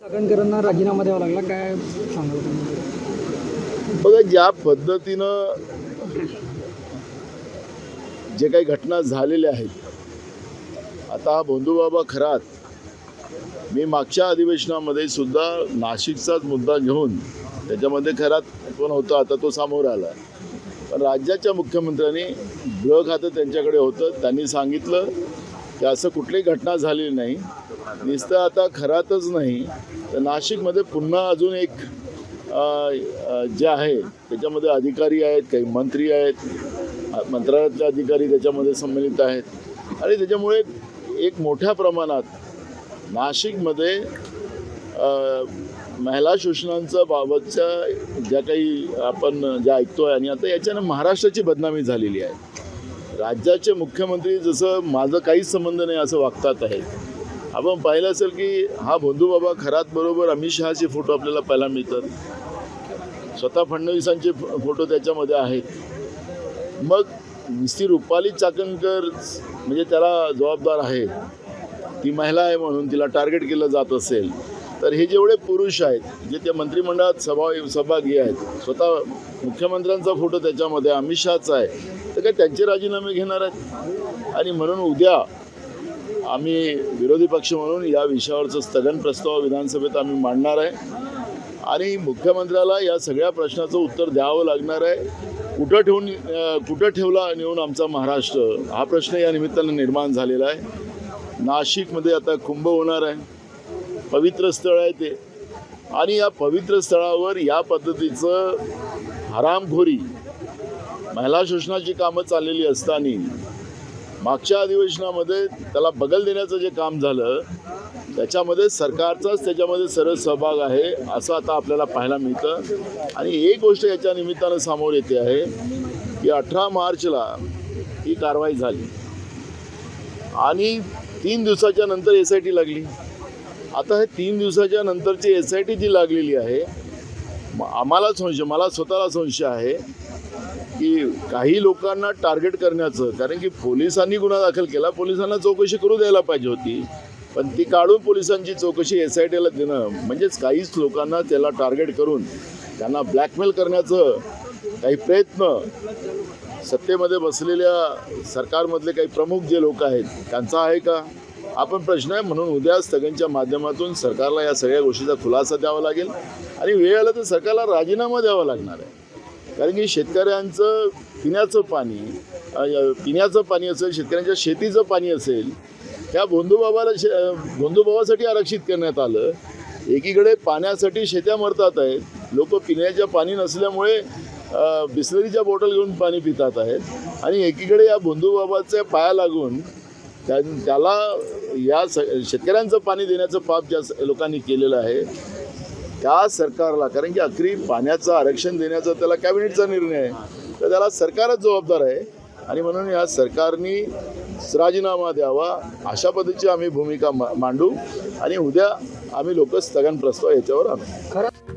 चाकणकरांना राजीनामा द्यावा लागला, काय सांगाल तुम्ही? बघा, ज्या पद्धतीनं जे काही घटना झालेल्या आहेत, आता हा भोंदूबाबा खरात, मी मागच्या अधिवेशनामध्ये सुद्धा नाशिकचाच मुद्दा घेऊन त्याच्यामध्ये खरात कोण होता आता तो समोर आला, पण राज्याच्या मुख्यमंत्र्यांनी गृह खातं त्यांच्याकडे होतं, त्यांनी सांगितलं की असं कुठलीही घटना झालेली नाही, नुसतं आता खरातच नाही तर नाशिकमध्ये पुन्हा अजून एक जे आहे त्याच्यामध्ये अधिकारी आहेत, काही मंत्री आहेत, मंत्रालयातले अधिकारी त्याच्यामध्ये सम्मिलित आहेत आणि त्याच्यामुळे एक मोठ्या प्रमाणात नाशिकमध्ये महिला शोषणांच्या बाबतच्या ज्या काही आपण ज्या ऐकतोय आणि आता याच्यानं महाराष्ट्राची बदनामी झालेली आहे। राज्याचे मुख्यमंत्री जसं माझं काहीच संबंध नाही असं वागतात आहेत। आपण पाहिलं असेल की हा भोंदूबाबा खरात बरोबर अमित शहाचे फोटो आपल्याला पाहायला मिळतात, स्वतः फडणवीसांचे फोटो त्याच्यामध्ये आहेत। मग नुसती रुपाली चाकणकर म्हणजे त्याला जबाबदार आहे, ती महिला आहे म्हणून तिला टार्गेट केलं जात असेल तर हे जेवढे पुरुष आहेत जे त्या मंत्रिमंडळात सहभागी आहेत, स्वतः मुख्यमंत्र्यांचा फोटो त्याच्यामध्ये अमित शहाचा आहे, तर काय त्यांचे राजीनामे घेणार आहेत? आणि म्हणून उद्या आम्ही विरोधी पक्ष म्हणून या विषयावरचं स्थगन प्रस्ताव विधानसभेत आम्ही मांडणार आहे आणि मुख्यमंत्र्याला या सगळ्या प्रश्नाचं उत्तर द्यावं लागणार आहे। कुठं ठेवला नेऊन आमचा महाराष्ट्र, हा प्रश्न या निमित्तानं निर्माण झालेला आहे। नाशिकमध्ये आता कुंभ होणार आहे, पवित्र स्थळ आहे ते, आणि या पवित्र स्थळावर या पद्धतीचं हरामखोरी महिला शोषणाची कामं चाललेली असताना मागच्या अधिवेशनामध्ये त्याला बगल देण्याचं जे काम झालं त्याच्यामध्ये सरकारचाच त्याच्यामध्ये सर्व सहभाग आहे असं आता आपल्याला पाहायला मिळतं। आणि एक गोष्ट याच्या निमित्तानं समोर येते आहे की 18 मार्चला ही कारवाई झाली आणि 3 दिवसाच्या नंतर SIT लागली। आता हे 3 दिवसाच्या नंतरची SIT जी लागलेली आहे, आम्हाला संशय, मला स्वतःला संशय आहे की काही लोकांना टार्गेट करण्याचं, कारण की पोलिसांनी गुन्हा दाखल केला, पोलिसांना चौकशी करू द्यायला पाहिजे होती, पण ती काढून पोलिसांची चौकशी SITला देणं म्हणजेच काहीच लोकांना त्याला टार्गेट करून त्यांना ब्लॅकमेल करण्याचं काही प्रयत्न सत्तेमध्ये बसलेल्या सरकारमधले काही प्रमुख जे लोक आहेत त्यांचा आहे का? हा पण प्रश्न आहे। म्हणून उद्या स्थगनच्या माध्यमातून सरकारला या सगळ्या गोष्टीचा खुलासा द्यावा लागेल आणि वेळ आला तर सरकारला राजीनामा द्यावा लागणार आहे, कारण की शेतकऱ्यांचं पिण्याचं पाणी असेल, शेतकऱ्यांच्या शेतीचं पाणी असेल, त्या भोंदूबाबासाठी आरक्षित करण्यात आलं। एकीकडे पाण्यासाठी शेत्या मरतात आहेत, लोक पिण्याचं पाणी नसल्यामुळे बिस्लरीच्या बॉटल घेऊन पाणी पितात आहेत, आणि एकीकडे या भोंदूबाबाच्या पाया लागून त्याला या शेतकऱ्यांचं पाणी देण्याचं पाप ज्या लोकांनी केलेलं आहे त्या सरकारला, कारण की अखेरी पाण्याचं आरक्षण देण्याचा त्याला कॅबिनेटचा निर्णय आहे, तर त्याला सरकारच जबाबदार आहे आणि म्हणून या सरकारने राजीनामा द्यावा अशा पद्धतीची आम्ही भूमिका मांडू आणि उद्या आम्ही लोक स्थगन प्रस्ताव याच्यावर आणू।